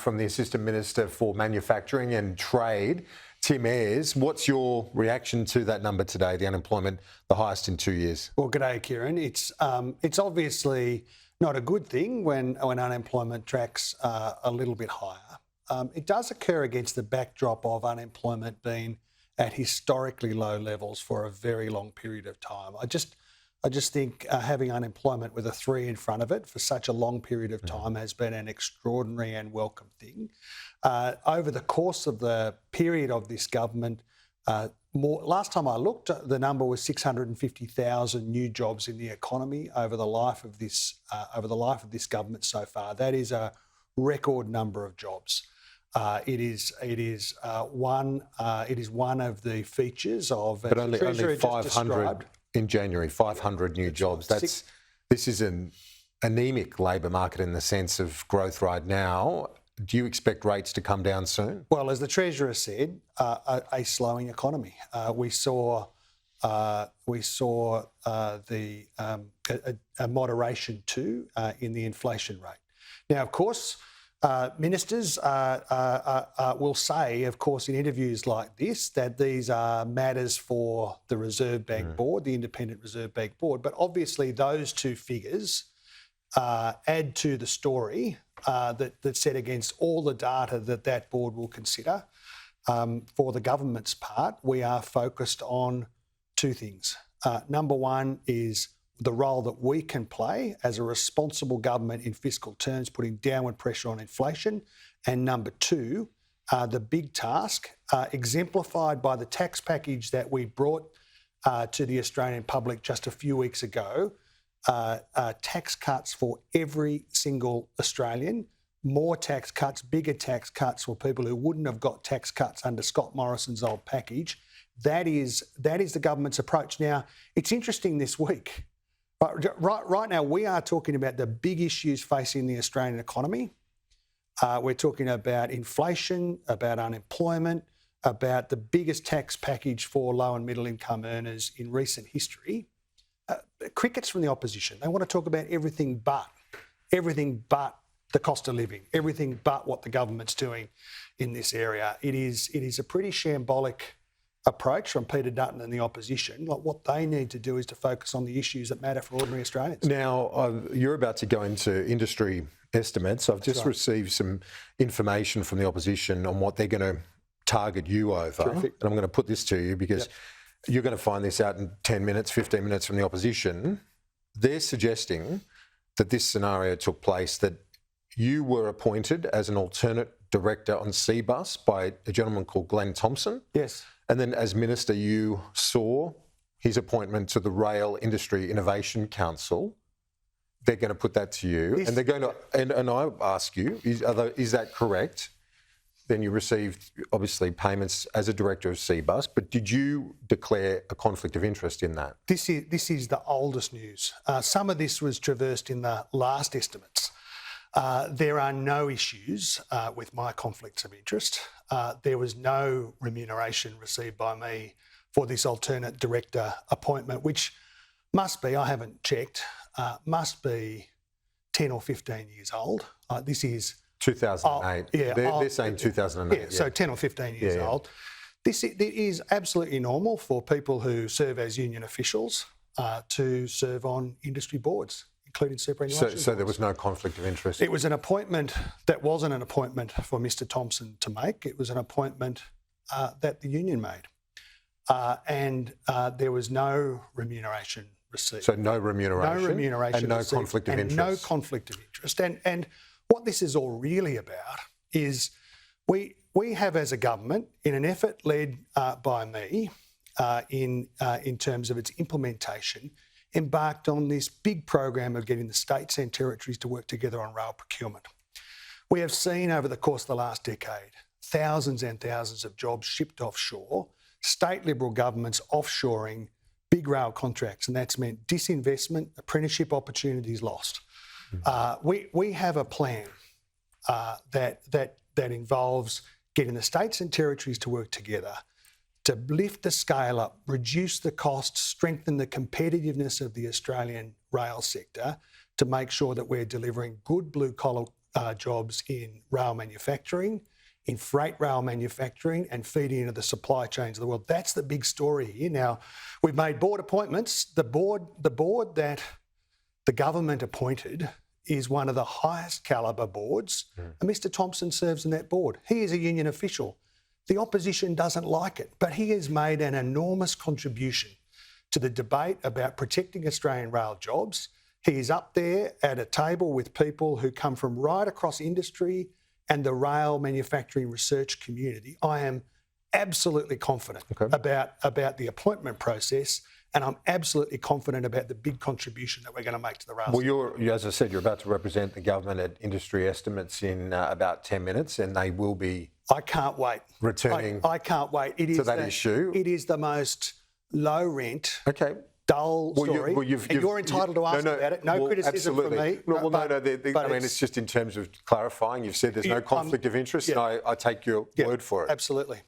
from the Assistant Minister for Manufacturing and Trade, Tim Ayres. What's your reaction to that number today, the unemployment, the highest in 2 years? Well, g'day, Kieran. It's obviously not a good thing when unemployment tracks a little bit higher. It does occur against the backdrop of unemployment being at historically low levels for a very long period of time. I just think having unemployment with a 3 in front of it for such a long period of time has been an extraordinary and welcome thing. Over the course of the period of this government, last time I looked, the number was 650,000 new jobs in the economy over the life of this government so far. That is a record number of jobs. It is one of the features of. But only 500 in January. 500 new jobs. This is an anemic labour market in the sense of growth right now. Do you expect rates to come down soon? Well, as the Treasurer said, a slowing economy. We saw a moderation too in the inflation rate. Now, of course, ministers will say, of course, in interviews like this, that these are matters for the Reserve Bank Board, the Independent Reserve Bank Board. But obviously, those two figures add to the story that's set against all the data that board will consider. For the government's part, we are focused on two things. Number one is the role that we can play as a responsible government in fiscal terms, putting downward pressure on inflation. And number two, the big task, exemplified by the tax package that we brought to the Australian public just a few weeks ago, tax cuts for every single Australian, more tax cuts, bigger tax cuts for people who wouldn't have got tax cuts under Scott Morrison's old package. That is the government's approach. Now, it's interesting this week. Right now, we are talking about the big issues facing the Australian economy. We're talking about inflation, about unemployment, about the biggest tax package for low and middle income earners in recent history. Crickets from the opposition. They want to talk about everything but the cost of living, everything but what the government's doing in this area. It is a pretty shambolic approach from Peter Dutton and the opposition. Like, what they need to do is to focus on the issues that matter for ordinary Australians. Now, you're about to go into industry estimates. I've just received some information from the opposition on what they're going to target you over. Terrific. And I'm going to put this to you because you're going to find this out in 10 minutes, 15 minutes from the opposition. They're suggesting that this scenario took place, that you were appointed as an alternate director on CBUS by a gentleman called Glenn Thompson. Yes. And then as minister, you saw his appointment to the Rail Industry Innovation Council. They're going to put that to you. And they're going to, and I ask you, is that correct? Then you received, obviously, payments as a director of CBUS, but did you declare a conflict of interest in that? This is the oldest news. Some of this was traversed in the last estimates. There are no issues with my conflicts of interest. There was no remuneration received by me for this alternate director appointment, which must be, I haven't checked, must be 10 or 15 years old. This is 2008. They're saying 2008. Yeah, so 10 or 15 years old. This is absolutely normal for people who serve as union officials to serve on industry boards, including superannuation. So there was no conflict of interest? It was an appointment that wasn't an appointment for Mr Thompson to make. It was an appointment that the union made. And there was no remuneration received. So no remuneration? No remuneration and no received, conflict of interest? No conflict of interest. And what this is all really about is we have, as a government, in an effort led by me in terms of its implementation, embarked on this big program of getting the states and territories to work together on rail procurement. We have seen over the course of the last decade thousands and thousands of jobs shipped offshore, state Liberal governments offshoring big rail contracts, and that's meant disinvestment, apprenticeship opportunities lost. We have a plan that involves getting the states and territories to work together to lift the scale up, reduce the costs, strengthen the competitiveness of the Australian rail sector, to make sure that we're delivering good blue-collar jobs in rail manufacturing, in freight rail manufacturing, and feeding into the supply chains of the world. That's the big story here. Now, we've made board appointments. The board that the government appointed is one of the highest calibre boards, and Mr Thompson serves in that board. He is a union official. The opposition doesn't like it, but he has made an enormous contribution to the debate about protecting Australian rail jobs. He is up there at a table with people who come from right across industry and the rail manufacturing research community. I am absolutely confident about the appointment process, and I'm absolutely confident about the big contribution that we're going to make to the rail. Well, as I said, you're about to represent the government at industry estimates in about 10 minutes, and they will be. I can't wait. Returning. I can't wait. It is to that issue. It is the most low rent. Okay. Dull story. You're entitled to ask about it. No criticism from me. I mean, it's just in terms of clarifying. You've said there's no conflict of interest, and I take your word for it. Absolutely.